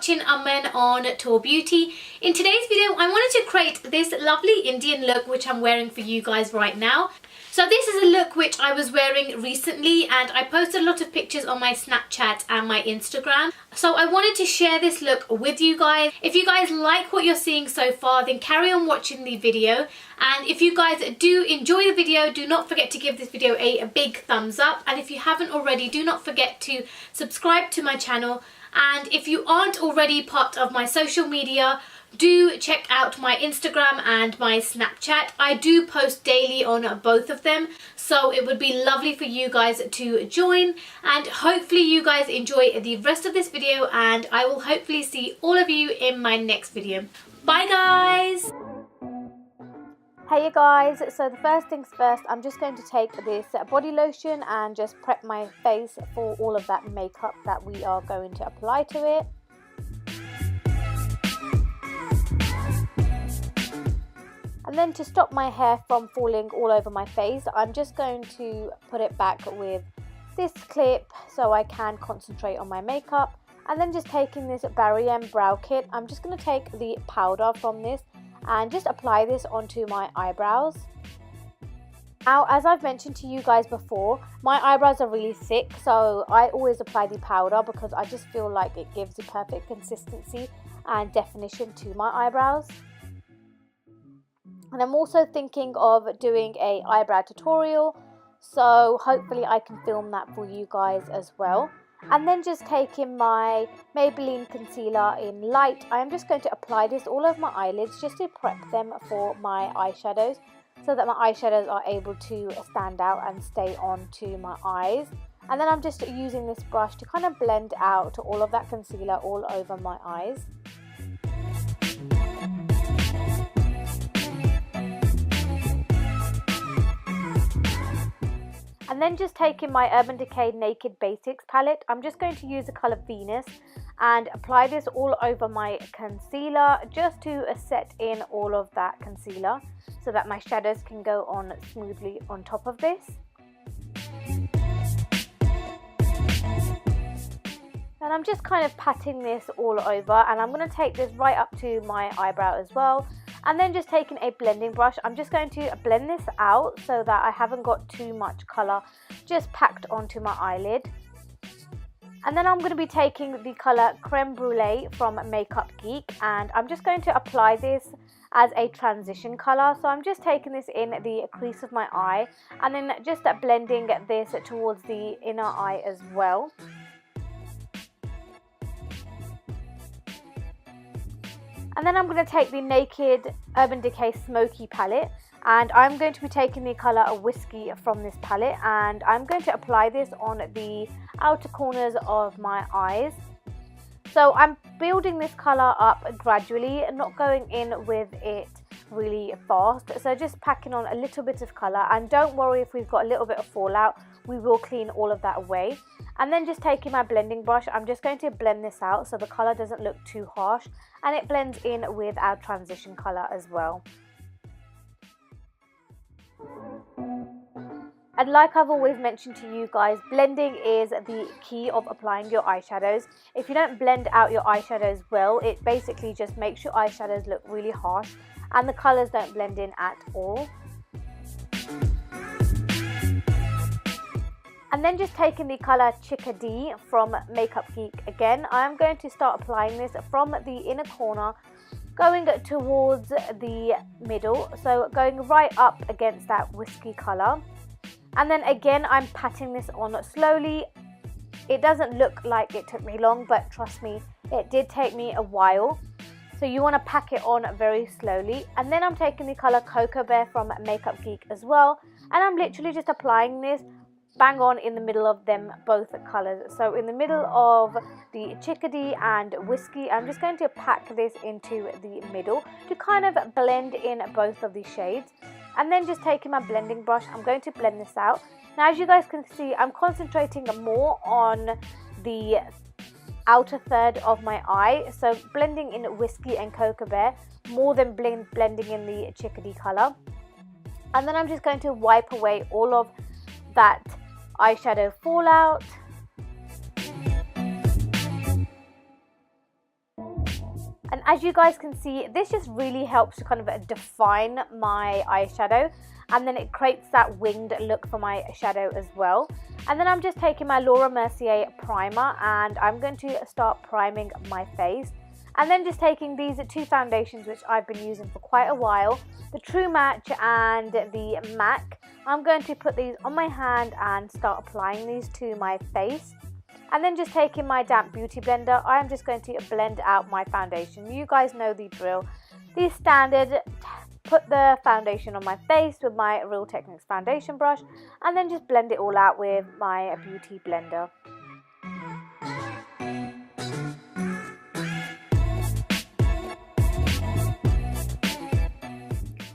watching Aman on Taur Beauty. In today's video, I wanted to create this lovely Indian look which I'm wearing for you guys right now. So this is a look which I was wearing recently and I posted a lot of pictures on my Snapchat and my Instagram. So I wanted to share this look with you guys. If you guys like what you're seeing so far, then carry on watching the video. And if you guys do enjoy the video, do not forget to give this video a big thumbs up. And if you haven't already, do not forget to subscribe to my channel. And if you aren't already part of my social media, do check out my Instagram and my Snapchat. I do post daily on both of them, so it would be lovely for you guys to join, and hopefully you guys enjoy the rest of this video, and I will hopefully see all of you in my next video. Bye guys! Hey you guys, so the first things first, I'm just going to take this body lotion and just prep my face for all of that makeup that we are going to apply to it. And then to stop my hair from falling all over my face, I'm just going to put it back with this clip so I can concentrate on my makeup. And then just taking this Barry M brow kit, I'm just going to take the powder from this and just apply this onto my eyebrows. Now, as I've mentioned to you guys before, my eyebrows are really thick, so I always apply the powder because I just feel like it gives the perfect consistency and definition to my eyebrows. And I'm also thinking of doing a eyebrow tutorial, so hopefully I can film that for you guys as well. And then just taking my Maybelline concealer in light, I'm just going to apply this all over my eyelids just to prep them for my eyeshadows, so that my eyeshadows are able to stand out and stay on to my eyes. And then I'm just using this brush to kind of blend out all of that concealer all over my eyes. And then just taking my Urban Decay Naked Basics palette, I'm just going to use the colour Venus and apply this all over my concealer just to set in all of that concealer so that my shadows can go on smoothly on top of this. And I'm just kind of patting this all over, and I'm going to take this right up to my eyebrow as well. And then just taking a blending brush, I'm just going to blend this out so that I haven't got too much colour just packed onto my eyelid. And then I'm going to be taking the colour Creme Brulee from Makeup Geek, and I'm just going to apply this as a transition colour. So I'm just taking this in the crease of my eye and then just blending this towards the inner eye as well. And then I'm going to take the Naked Urban Decay Smoky palette, and I'm going to be taking the colour Whiskey from this palette, and I'm going to apply this on the outer corners of my eyes. So I'm building this colour up gradually, not going in with it really fast. So just packing on a little bit of colour, and don't worry if we've got a little bit of fallout, we will clean all of that away. And then just taking my blending brush, I'm just going to blend this out so the colour doesn't look too harsh and it blends in with our transition colour as well. And like I've always mentioned to you guys, blending is the key of applying your eyeshadows. If you don't blend out your eyeshadows well, it basically just makes your eyeshadows look really harsh and the colours don't blend in at all. And then just taking the colour Chickadee from Makeup Geek again, I am going to start applying this from the inner corner, going towards the middle, so going right up against that whiskey colour. And then again, I'm patting this on slowly. It doesn't look like it took me long, but trust me, it did take me a while. So you want to pack it on very slowly. And then I'm taking the colour Cocoa Bear from Makeup Geek as well, and I'm literally just applying this bang on in the middle of them both colours. So in the middle of the Chickadee and Whiskey, I'm just going to pack this into the middle to kind of blend in both of these shades. And then just taking my blending brush, I'm going to blend this out. Now as you guys can see, I'm concentrating more on the outer third of my eye, so blending in Whiskey and Cocoa Bear more than blending in the Chickadee colour. And then I'm just going to wipe away all of that eyeshadow fallout. And as you guys can see, this just really helps to kind of define my eyeshadow, and then it creates that winged look for my shadow as well. And then I'm just taking my Laura Mercier primer and I'm going to start priming my face. And then just taking these two foundations which I've been using for quite a while, the True Match and the MAC. I'm going to put these on my hand and start applying these to my face. And then just taking my damp beauty blender, I'm just going to blend out my foundation. You guys know the drill. The standard, put the foundation on my face with my Real Techniques foundation brush and then just blend it all out with my beauty blender.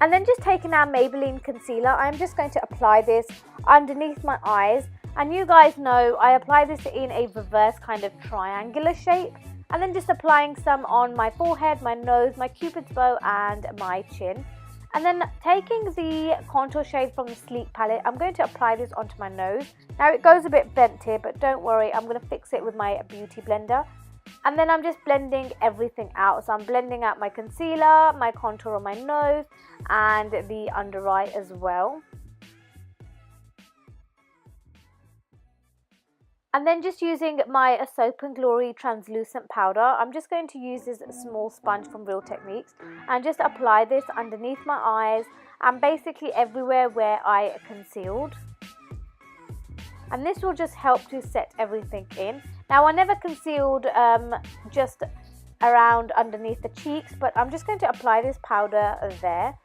And then just taking our Maybelline concealer, I'm just going to apply this underneath my eyes. And you guys know I apply this in a reverse kind of triangular shape. And then just applying some on my forehead, my nose, my cupid's bow and my chin. And then taking the contour shade from the Sleek palette, I'm going to apply this onto my nose. Now it goes a bit bent here, but don't worry, I'm going to fix it with my beauty blender. And then I'm just blending everything out. So I'm blending out my concealer, my contour on my nose and the under eye as well. And then just using my Soap and Glory translucent powder, I'm just going to use this small sponge from Real Techniques and just apply this underneath my eyes and basically everywhere where I concealed. And this will just help to set everything in. Now I never concealed just around underneath the cheeks, but I'm just going to apply this powder there.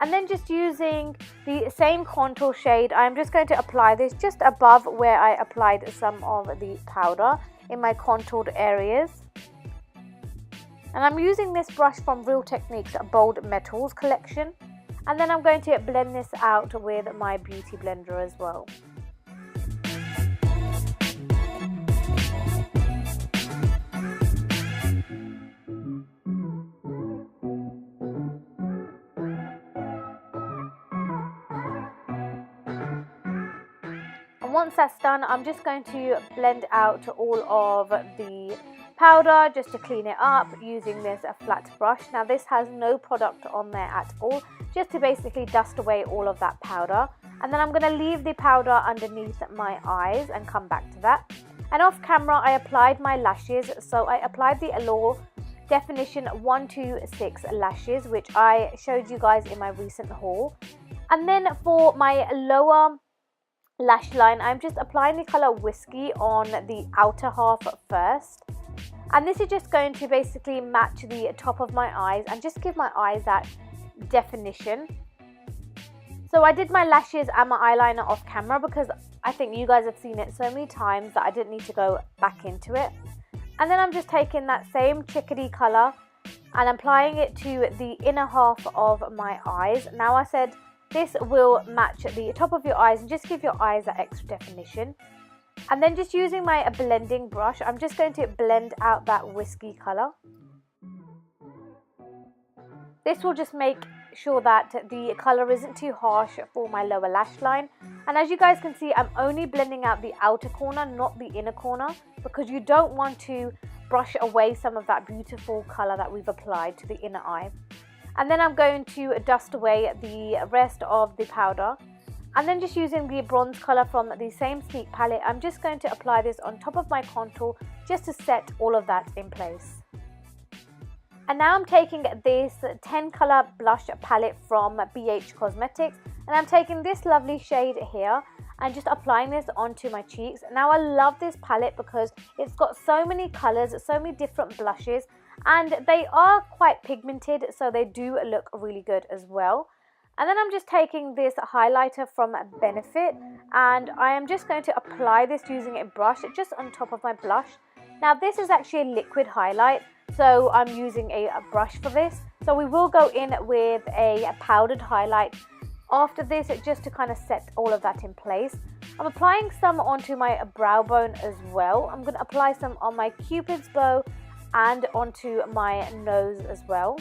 And then just using the same contour shade, I'm just going to apply this just above where I applied some of the powder in my contoured areas. And I'm using this brush from Real Techniques Bold Metals collection. And then I'm going to blend this out with my beauty blender as well. Once that's done, I'm just going to blend out all of the powder just to clean it up using this flat brush. Now this has no product on there at all, just to basically dust away all of that powder. And then I'm going to leave the powder underneath my eyes and come back to that. And off camera I applied my lashes, so I applied the Allure Definition 126 lashes, which I showed you guys in my recent haul. And then for my lower lash line, I'm just applying the colour Whiskey on the outer half first. And this is just going to basically match the top of my eyes and just give my eyes that definition. So I did my lashes and my eyeliner off camera because I think you guys have seen it so many times that I didn't need to go back into it. And then I'm just taking that same chickadee colour and applying it to the inner half of my eyes. Now I said this will match the top of your eyes and just give your eyes that extra definition. And then just using my blending brush, I'm just going to blend out that Whiskey colour. This will just make sure that the colour isn't too harsh for my lower lash line. And as you guys can see, I'm only blending out the outer corner, not the inner corner, because you don't want to brush away some of that beautiful colour that we've applied to the inner eye. And then I'm going to dust away the rest of the powder. And then just using the bronze colour from the same Sleek palette, I'm just going to apply this on top of my contour just to set all of that in place. And now I'm taking this 10 colour blush palette from BH Cosmetics. And I'm taking this lovely shade here and just applying this onto my cheeks. Now I love this palette because it's got so many colours, so many different blushes. And they are quite pigmented, so they do look really good as well. And then I'm just taking this highlighter from Benefit and I am just going to apply this using a brush just on top of my blush. Now this is actually a liquid highlight, so I'm using a brush for this. So we will go in with a powdered highlight after this just to kind of set all of that in place. I'm applying some onto my brow bone as well. I'm going to apply some on my cupid's bow and onto my nose as well.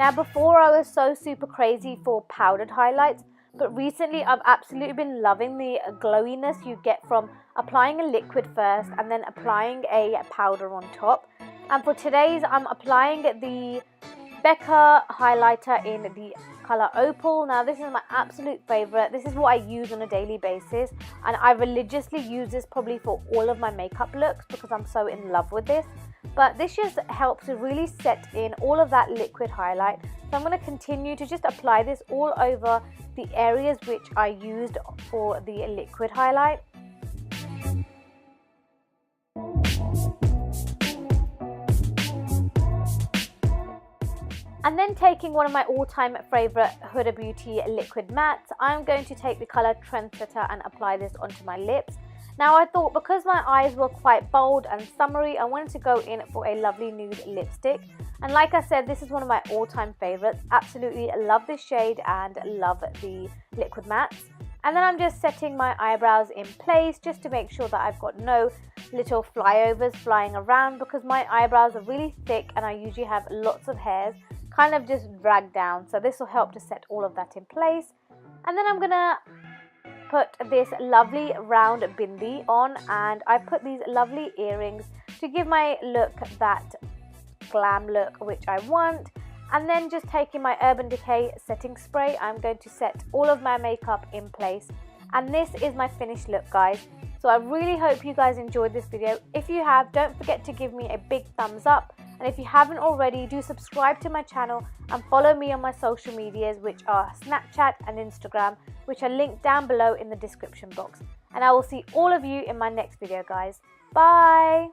Now before I was so super crazy for powdered highlights, but recently I've absolutely been loving the glowiness you get from applying a liquid first and then applying a powder on top. And for today's, I'm applying the Becca highlighter in the color Opal. Now this is my absolute favorite. This is what I use on a daily basis, and I religiously use this probably for all of my makeup looks because I'm so in love with this. But this just helps to really set in all of that liquid highlight. So I'm going to continue to just apply this all over the areas which I used for the liquid highlight. And then taking one of my all-time favorite Huda Beauty liquid mattes, I'm going to take the color Trendsetter and apply this onto my lips. Now I thought because my eyes were quite bold and summery, I wanted to go in for a lovely nude lipstick. And like I said, this is one of my all-time favorites. Absolutely love this shade and love the liquid mattes. And then I'm just setting my eyebrows in place just to make sure that I've got no little flyovers flying around, because my eyebrows are really thick and I usually have lots of hairs kind of just drag down. So this will help to set all of that in place. And then I'm gonna put this lovely round bindi on, and I put these lovely earrings to give my look that glam look which I want. And then just taking my Urban Decay setting spray, I'm going to set all of my makeup in place. And this is my finished look, guys. So I really hope you guys enjoyed this video. If you have, don't forget to give me a big thumbs up. And if you haven't already, do subscribe to my channel and follow me on my social medias, which are Snapchat and Instagram, which are linked down below in the description box. And I will see all of you in my next video, guys. Bye!